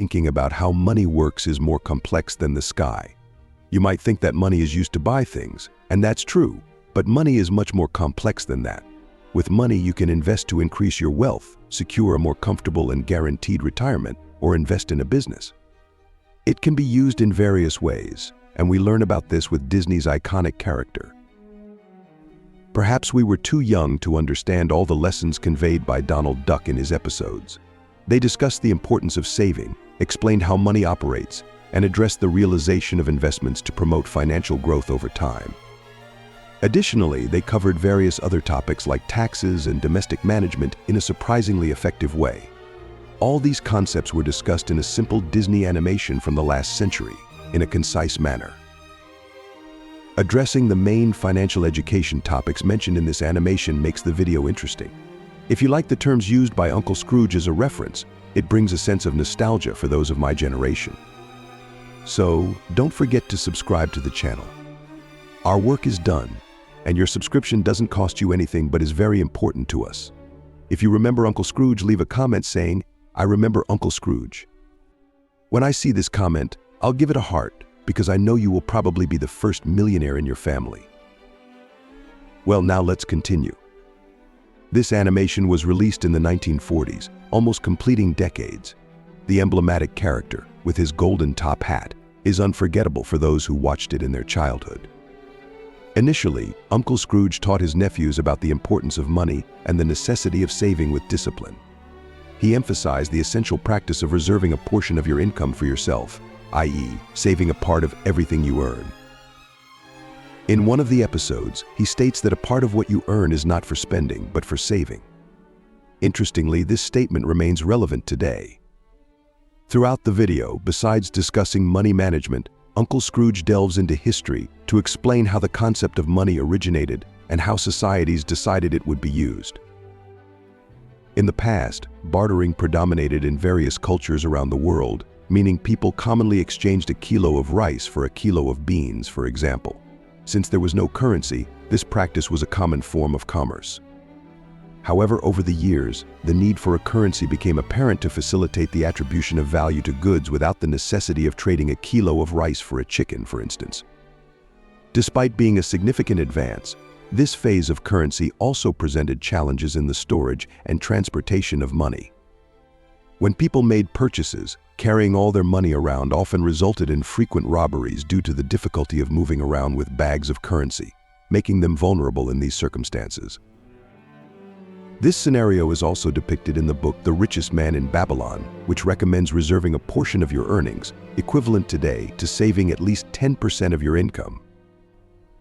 Thinking about how money works is more complex than the sky. You might think that money is used to buy things, and that's true, but money is much more complex than that. With money, you can invest to increase your wealth, secure a more comfortable and guaranteed retirement, or invest in a business. It can be used in various ways, and we learn about this with Disney's iconic character. Perhaps we were too young to understand all the lessons conveyed by Donald Duck in his episodes. They discussed the importance of saving, explained how money operates, and addressed the realization of investments to promote financial growth over time. Additionally, they covered various other topics like taxes and domestic management in a surprisingly effective way. All these concepts were discussed in a simple Disney animation from the last century, in a concise manner. Addressing the main financial education topics mentioned in this animation makes the video interesting. If you like the terms used by Uncle Scrooge as a reference, it brings a sense of nostalgia for those of my generation. So, don't forget to subscribe to the channel. Our work is done, and your subscription doesn't cost you anything but is very important to us. If you remember Uncle Scrooge, leave a comment saying, "I remember Uncle Scrooge." When I see this comment, I'll give it a heart, because I know you will probably be the first millionaire in your family. Well, now let's continue. This animation was released in the 1940s, almost completing decades. The emblematic character, with his golden top hat, is unforgettable for those who watched it in their childhood. Initially, Uncle Scrooge taught his nephews about the importance of money and the necessity of saving with discipline. He emphasized the essential practice of reserving a portion of your income for yourself, i.e., saving a part of everything you earn. In one of the episodes, he states that a part of what you earn is not for spending, but for saving. Interestingly, this statement remains relevant today. Throughout the video, besides discussing money management, Uncle Scrooge delves into history to explain how the concept of money originated and how societies decided it would be used. In the past, bartering predominated in various cultures around the world, meaning people commonly exchanged a kilo of rice for a kilo of beans, for example. Since there was no currency, this practice was a common form of commerce. However, over the years, the need for a currency became apparent to facilitate the attribution of value to goods without the necessity of trading a kilo of rice for a chicken, for instance. Despite being a significant advance, this phase of currency also presented challenges in the storage and transportation of money. When people made purchases, carrying all their money around often resulted in frequent robberies due to the difficulty of moving around with bags of currency, making them vulnerable in these circumstances. This scenario is also depicted in the book The Richest Man in Babylon, which recommends reserving a portion of your earnings, equivalent today to saving at least 10% of your income.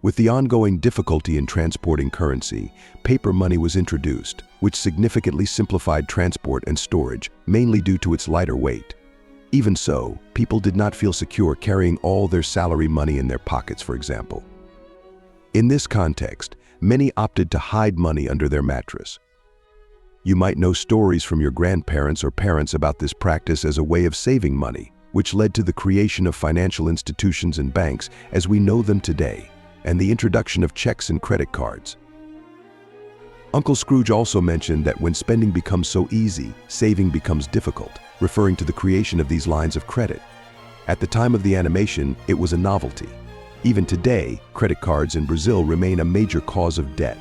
With the ongoing difficulty in transporting currency, paper money was introduced, which significantly simplified transport and storage, mainly due to its lighter weight. Even so, people did not feel secure carrying all their salary money in their pockets, for example. In this context, many opted to hide money under their mattress. You might know stories from your grandparents or parents about this practice as a way of saving money, which led to the creation of financial institutions and banks as we know them today, and the introduction of checks and credit cards. Uncle Scrooge also mentioned that when spending becomes so easy, saving becomes difficult, referring to the creation of these lines of credit. At the time of the animation, it was a novelty. Even today, credit cards in Brazil remain a major cause of debt.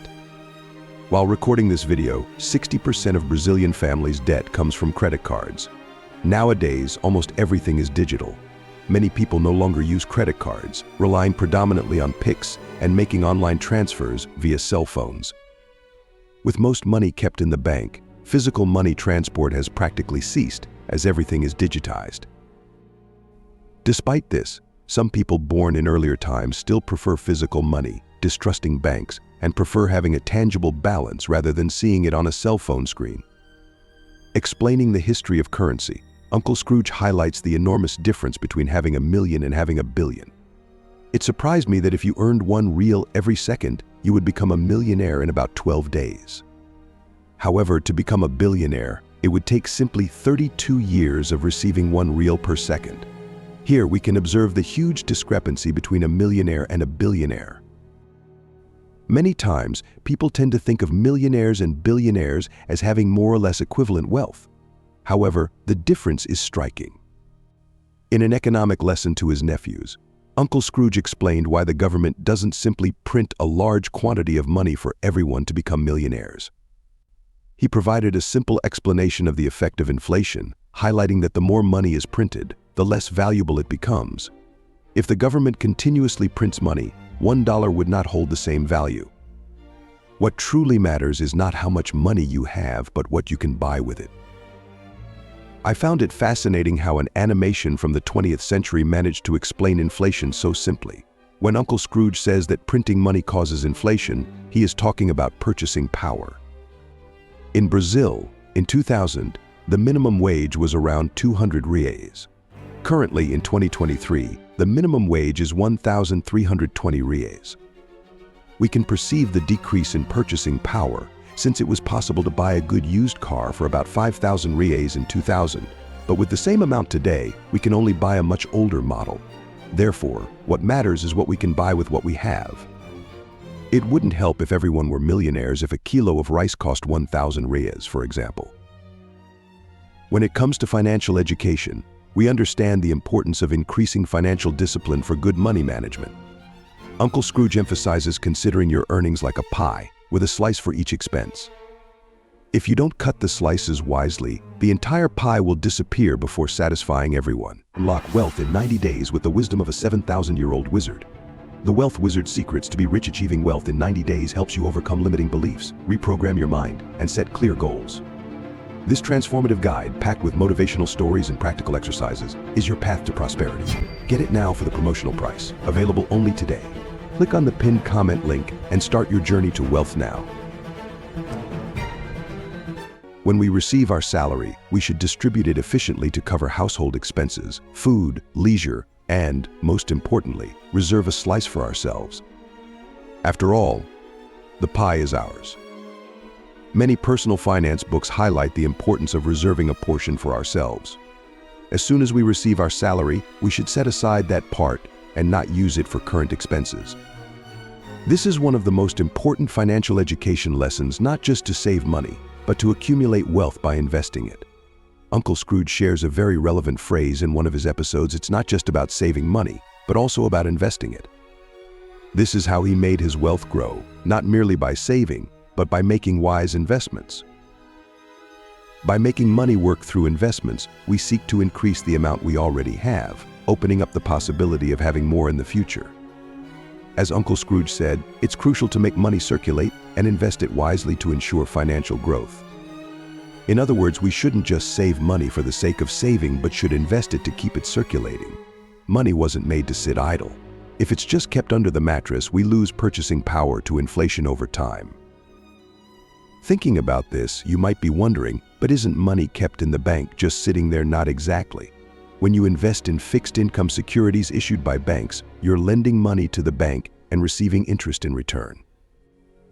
While recording this video, 60% of Brazilian families' debt comes from credit cards. Nowadays, almost everything is digital. Many people no longer use credit cards, relying predominantly on Pix and making online transfers via cell phones. With most money kept in the bank, physical money transport has practically ceased as everything is digitized. Despite this, some people born in earlier times still prefer physical money, distrusting banks, and prefer having a tangible balance rather than seeing it on a cell phone screen. Explaining the history of currency, Uncle Scrooge highlights the enormous difference between having a million and having a billion. It surprised me that if you earned $1 every second, you would become a millionaire in about 12 days. However, to become a billionaire, it would take simply 32 years of receiving $1 per second. Here we can observe the huge discrepancy between a millionaire and a billionaire. Many times, people tend to think of millionaires and billionaires as having more or less equivalent wealth. However, the difference is striking. In an economic lesson to his nephews, Uncle Scrooge explained why the government doesn't simply print a large quantity of money for everyone to become millionaires. He provided a simple explanation of the effect of inflation, highlighting that the more money is printed, the less valuable it becomes. If the government continuously prints money, $1 would not hold the same value. What truly matters is not how much money you have, but what you can buy with it. I found it fascinating how an animation from the 20th century managed to explain inflation so simply. When Uncle Scrooge says that printing money causes inflation, he is talking about purchasing power. In Brazil, in 2000, the minimum wage was around 200 reais. Currently, in 2023, the minimum wage is 1,320 reais. We can perceive the decrease in purchasing power, since it was possible to buy a good used car for about 5,000 reais in 2000, but with the same amount today, we can only buy a much older model. Therefore, what matters is what we can buy with what we have. It wouldn't help if everyone were millionaires if a kilo of rice cost 1,000 reais, for example. When it comes to financial education, we understand the importance of increasing financial discipline for good money management. Uncle Scrooge emphasizes considering your earnings like a pie, with a slice for each expense. If you don't cut the slices wisely, the entire pie will disappear before satisfying everyone. Unlock wealth in 90 days with the wisdom of a 7,000-year-old wizard. The Wealth Wizard's Secrets to be rich. Achieving wealth in 90 days helps you overcome limiting beliefs, reprogram your mind, and set clear goals. This transformative guide, packed with motivational stories and practical exercises, is your path to prosperity. Get it now for the promotional price, available only today. Click on the pinned comment link and start your journey to wealth now. When we receive our salary, we should distribute it efficiently to cover household expenses, food, leisure, and, most importantly, reserve a slice for ourselves. After all, the pie is ours. Many personal finance books highlight the importance of reserving a portion for ourselves. As soon as we receive our salary, we should set aside that part and not use it for current expenses. This is one of the most important financial education lessons, not just to save money, but to accumulate wealth by investing it. Uncle Scrooge shares a very relevant phrase in one of his episodes: it's not just about saving money, but also about investing it. This is how he made his wealth grow, not merely by saving, but by making wise investments. By making money work through investments, we seek to increase the amount we already have, opening up the possibility of having more in the future. As Uncle Scrooge said, it's crucial to make money circulate and invest it wisely to ensure financial growth. In other words, we shouldn't just save money for the sake of saving, but should invest it to keep it circulating. Money wasn't made to sit idle. If it's just kept under the mattress, we lose purchasing power to inflation over time. Thinking about this, you might be wondering, but isn't money kept in the bank just sitting there? Not exactly. When you invest in fixed income securities issued by banks, you're lending money to the bank and receiving interest in return.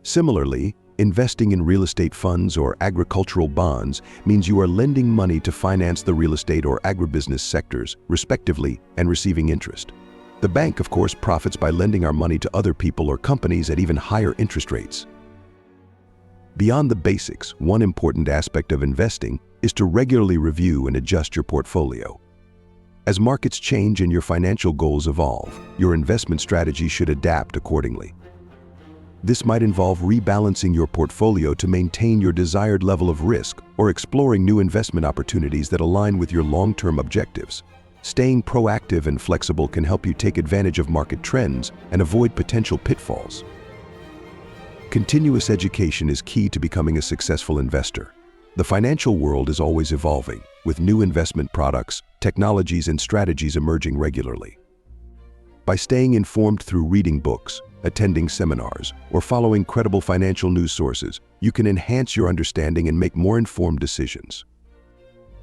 Similarly, investing in real estate funds or agricultural bonds means you are lending money to finance the real estate or agribusiness sectors, respectively, and receiving interest. The bank, of course, profits by lending our money to other people or companies at even higher interest rates. Beyond the basics, one important aspect of investing is to regularly review and adjust your portfolio. As markets change and your financial goals evolve, your investment strategy should adapt accordingly. This might involve rebalancing your portfolio to maintain your desired level of risk or exploring new investment opportunities that align with your long-term objectives. Staying proactive and flexible can help you take advantage of market trends and avoid potential pitfalls. Continuous education is key to becoming a successful investor. The financial world is always evolving, with new investment products, technologies, and strategies emerging regularly. By staying informed through reading books, attending seminars, or following credible financial news sources, you can enhance your understanding and make more informed decisions.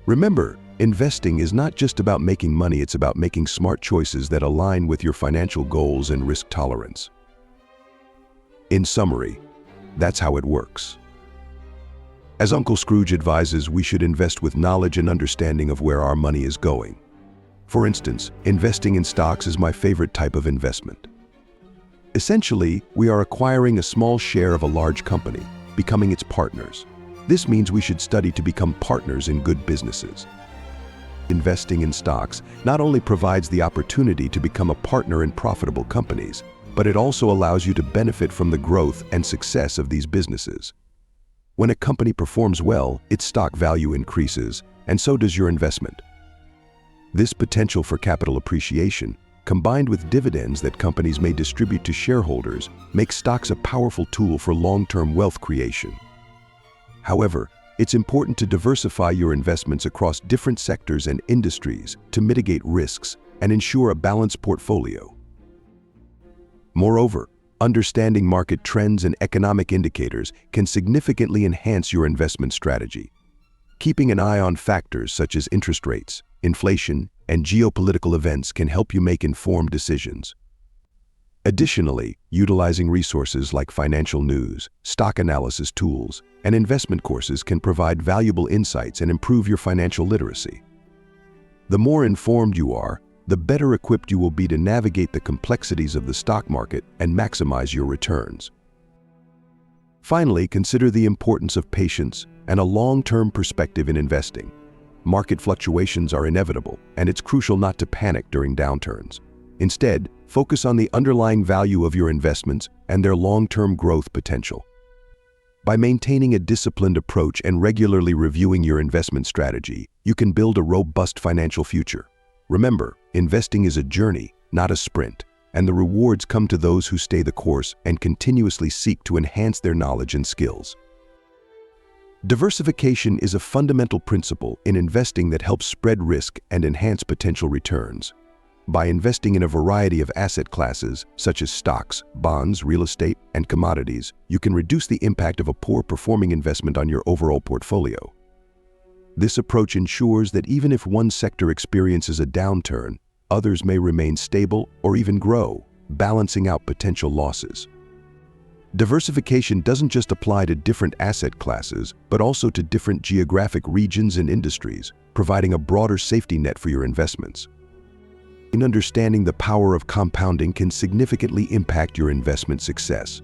Remember, investing is not just about making money, it's about making smart choices that align with your financial goals and risk tolerance. In summary, that's how it works. As Uncle Scrooge advises, we should invest with knowledge and understanding of where our money is going. For instance, investing in stocks is my favorite type of investment. Essentially, we are acquiring a small share of a large company, becoming its partners. This means we should study to become partners in good businesses. investing in stocks not only provides the opportunity to become a partner in profitable companies, but it also allows you to benefit from the growth and success of these businesses. When a company performs well, its stock value increases, and so does your investment. This potential for capital appreciation, combined with dividends that companies may distribute to shareholders, makes stocks a powerful tool for long-term wealth creation. However, it's important to diversify your investments across different sectors and industries to mitigate risks and ensure a balanced portfolio. Moreover, understanding market trends and economic indicators can significantly enhance your investment strategy. Keeping an eye on factors such as interest rates, inflation, and geopolitical events can help you make informed decisions. Additionally, utilizing resources like financial news, stock analysis tools, and investment courses can provide valuable insights and improve your financial literacy. The more informed you are, the better equipped you will be to navigate the complexities of the stock market and maximize your returns. Finally, consider the importance of patience and a long-term perspective in investing. Market fluctuations are inevitable, and it's crucial not to panic during downturns. Instead, focus on the underlying value of your investments and their long-term growth potential. By maintaining a disciplined approach and regularly reviewing your investment strategy, you can build a robust financial future. Remember, investing is a journey, not a sprint, and the rewards come to those who stay the course and continuously seek to enhance their knowledge and skills. Diversification is a fundamental principle in investing that helps spread risk and enhance potential returns. By investing in a variety of asset classes, such as stocks, bonds, real estate, and commodities, you can reduce the impact of a poor-performing investment on your overall portfolio. This approach ensures that even if one sector experiences a downturn, others may remain stable or even grow, balancing out potential losses. Diversification doesn't just apply to different asset classes, but also to different geographic regions and industries, providing a broader safety net for your investments. Understanding the power of compounding can significantly impact your investment success.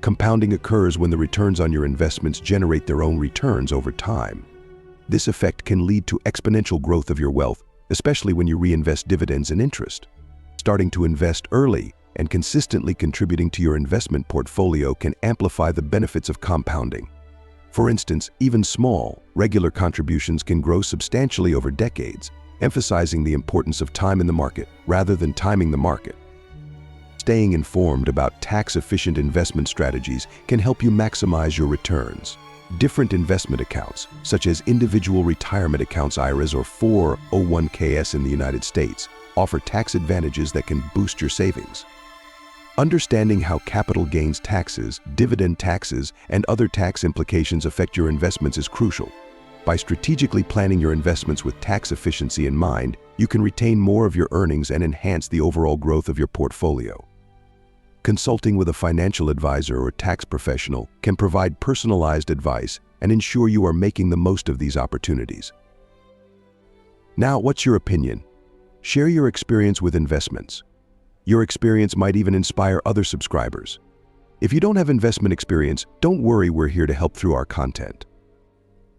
Compounding occurs when the returns on your investments generate their own returns over time. This effect can lead to exponential growth of your wealth, especially when you reinvest dividends and interest. Starting to invest early and consistently contributing to your investment portfolio can amplify the benefits of compounding. For instance, even small, regular contributions can grow substantially over decades, emphasizing the importance of time in the market rather than timing the market. Staying informed about tax-efficient investment strategies can help you maximize your returns. Different investment accounts, such as individual retirement accounts IRAs or 401(k)s in the United States, offer tax advantages that can boost your savings. Understanding how capital gains taxes, dividend taxes, and other tax implications affect your investments is crucial. By strategically planning your investments with tax efficiency in mind, you can retain more of your earnings and enhance the overall growth of your portfolio. Consulting with a financial advisor or tax professional can provide personalized advice and ensure you are making the most of these opportunities. Now, what's your opinion? Share your experience with investments. Your experience might even inspire other subscribers. If you don't have investment experience, don't worry, we're here to help through our content.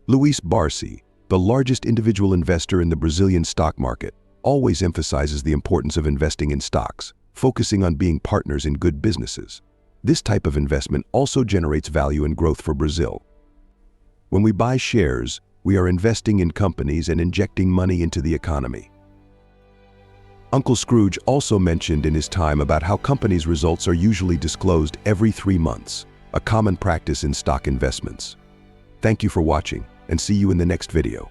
Luis Barsi, the largest individual investor in the Brazilian stock market, always emphasizes the importance of investing in stocks, focusing on being partners in good businesses. This type of investment also generates value and growth for Brazil. When we buy shares, we are investing in companies and injecting money into the economy. Uncle Scrooge also mentioned in his time about how companies' results are usually disclosed every 3 months, a common practice in stock investments. Thank you for watching, and see you in the next video.